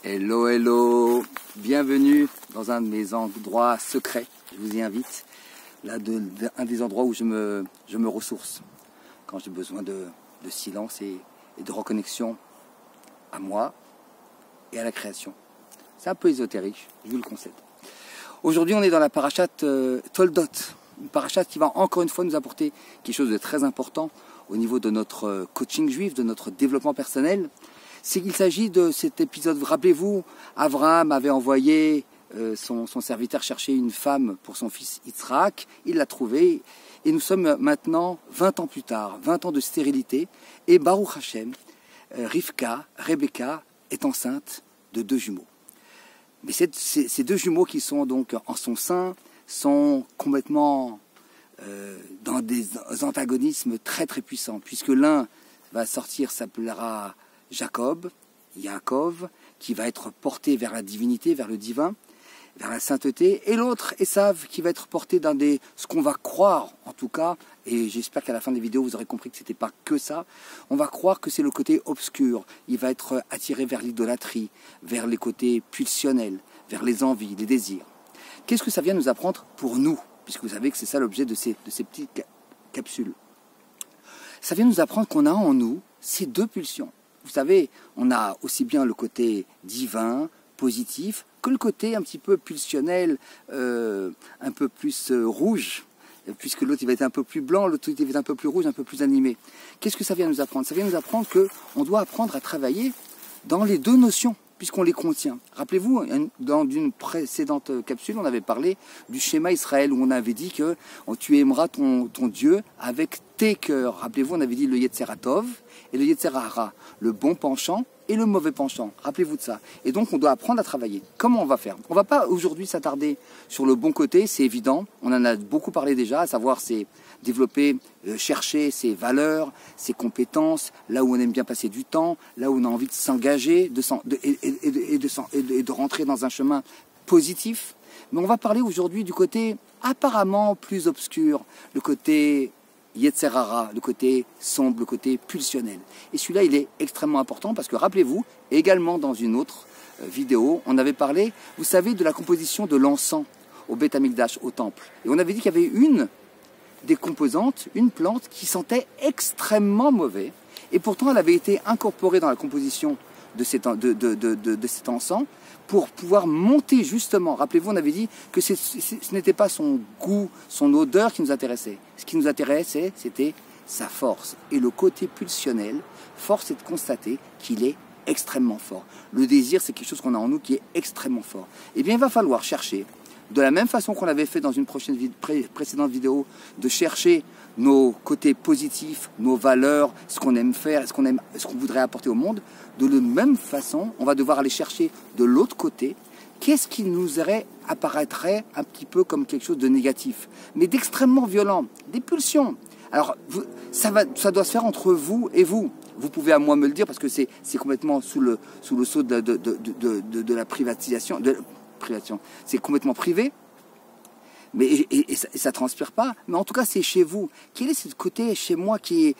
Hello, hello, bienvenue dans un de mes endroits secrets, je vous y invite, là, un des endroits où je me ressource, quand j'ai besoin de silence et de reconnexion à moi et à la création. C'est un peu ésotérique, je vous le concède. Aujourd'hui, on est dans la parachate Toldot, une parachate qui va encore une fois nous apporter quelque chose de très important au niveau de notre coaching juif, de notre développement personnel. C'est qu'il s'agit de cet épisode. Rappelez-vous, Abraham avait envoyé son serviteur chercher une femme pour son fils Yitzhak. Il l'a trouvée. Et nous sommes maintenant 20 ans plus tard, 20 ans de stérilité. Et Baruch Hashem, Rebecca est enceinte de 2 jumeaux. Mais ces 2 jumeaux qui sont donc en son sein sont complètement dans des antagonismes très très puissants. Puisque l'un va sortir, s'appellera Jacob, Yaakov, qui va être porté vers la divinité, vers le divin, vers la sainteté, et l'autre, Esav, qui va être porté dans ce qu'on va croire, en tout cas, et j'espère qu'à la fin des vidéos, vous aurez compris que ce n'était pas que ça, on va croire que c'est le côté obscur, il va être attiré vers l'idolâtrie, vers les côtés pulsionnels, vers les envies, les désirs. Qu'est-ce que ça vient nous apprendre pour nous, puisque vous savez que c'est ça l'objet de ces petites capsules. Ça vient nous apprendre qu'on a en nous ces 2 pulsions. Vous savez, on a aussi bien le côté divin, positif, que le côté un petit peu pulsionnel, un peu plus rouge, puisque l'autre il va être un peu plus blanc, l'autre il va être un peu plus rouge, un peu plus animé. Qu'est-ce que ça vient nous apprendre? Ça vient nous apprendre qu'on doit apprendre à travailler dans les 2 notions, puisqu'on les contient. Rappelez-vous, dans une précédente capsule, on avait parlé du schéma Israël, où on avait dit que tu aimeras ton Dieu avec tes cœurs. Rappelez-vous, on avait dit le Yetzeratov et le Yetzerara, le bon penchant et le mauvais penchant. Rappelez-vous de ça. Et donc, on doit apprendre à travailler. Comment on va faire? On ne va pas aujourd'hui s'attarder sur le bon côté, c'est évident. On en a beaucoup parlé déjà, à savoir c'est développer, chercher ses valeurs, ses compétences, là où on aime bien passer du temps, là où on a envie de s'engager et de rentrer dans un chemin positif. Mais on va parler aujourd'hui du côté apparemment plus obscur, le côté Yetzerara, le côté sombre, le côté pulsionnel. Et celui-là, il est extrêmement important parce que, rappelez-vous, également dans une autre vidéo, on avait parlé, vous savez, de la composition de l'encens au Beth Amikdash, au temple. Et on avait dit qu'il y avait une des composantes, une plante qui sentait extrêmement mauvais. Et pourtant, elle avait été incorporée dans la composition de cet encens pour pouvoir monter justement. Rappelez-vous, on avait dit que ce n'était pas son goût, son odeur qui nous intéressait. Ce qui nous intéressait, c'était sa force. Et le côté pulsionnel, force est de constater qu'il est extrêmement fort. Le désir, c'est quelque chose qu'on a en nous qui est extrêmement fort. Eh bien, il va falloir chercher, de la même façon qu'on l'avait fait dans une précédente vidéo, de chercher nos côtés positifs, nos valeurs, ce qu'on aime faire, ce qu'on voudrait apporter au monde. De la même façon, on va devoir aller chercher de l'autre côté, qu'est-ce qui nous apparaîtrait un petit peu comme quelque chose de négatif, mais d'extrêmement violent, des pulsions. Alors, ça doit se faire entre vous et vous. Vous pouvez à moi me le dire parce que c'est complètement sous le sceau de la privatisation. C'est complètement privé. Mais ça transpire pas, mais en tout cas c'est chez vous. Quel est ce côté chez moi qui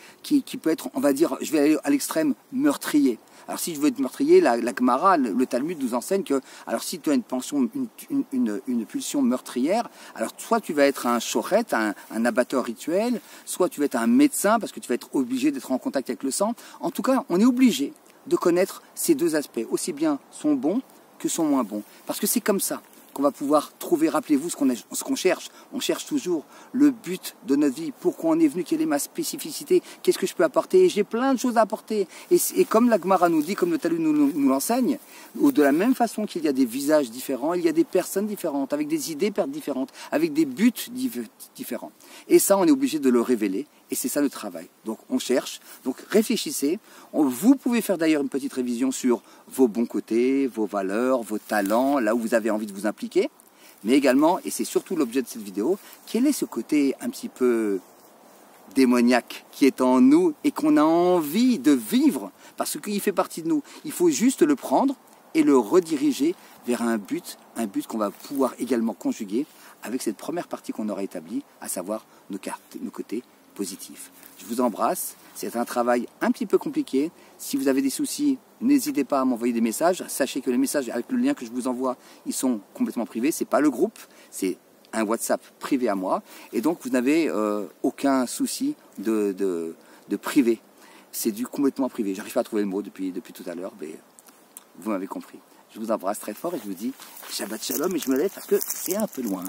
peut être, on va dire, je vais aller à l'extrême, meurtrier. Alors si je veux être meurtrier, la Gemara, le Talmud nous enseigne que, alors si tu as une pulsion meurtrière, alors soit tu vas être un shochet, un abatteur rituel, soit tu vas être un médecin parce que tu vas être obligé d'être en contact avec le sang. En tout cas, on est obligé de connaître ces 2 aspects, aussi bien son bon que son moins bon, parce que c'est comme ça qu'on va pouvoir trouver, rappelez-vous ce qu'on cherche. On cherche toujours le but de notre vie, pourquoi on est venu, quelle est ma spécificité, qu'est-ce que je peux apporter, et j'ai plein de choses à apporter. Et comme la Gemara nous dit, comme le Talmud nous l'enseigne, de la même façon qu'il y a des visages différents, il y a des personnes différentes, avec des idées différentes, avec des buts différents. Et ça, on est obligé de le révéler, et c'est ça le travail. Donc on cherche, donc réfléchissez. Vous pouvez faire d'ailleurs une petite révision sur vos bons côtés, vos valeurs, vos talents, là où vous avez envie de vous impliquer. Mais également, et c'est surtout l'objet de cette vidéo, quel est ce côté un petit peu démoniaque qui est en nous et qu'on a envie de vivre parce qu'il fait partie de nous. Il faut juste le prendre et le rediriger vers un but qu'on va pouvoir également conjuguer avec cette première partie qu'on aura établie, à savoir nos côtés positifs. Je vous embrasse, c'est un travail un petit peu compliqué. Si vous avez des soucis, n'hésitez pas à m'envoyer des messages. Sachez que les messages avec le lien que je vous envoie, ils sont complètement privés. C'est pas le groupe, c'est un WhatsApp privé à moi. Et donc, vous n'avez aucun souci de privé. C'est du complètement privé. J'arrive pas à trouver le mot depuis tout à l'heure, mais vous m'avez compris. Je vous embrasse très fort et je vous dis Shabbat Shalom et je me lève parce que c'est un peu loin.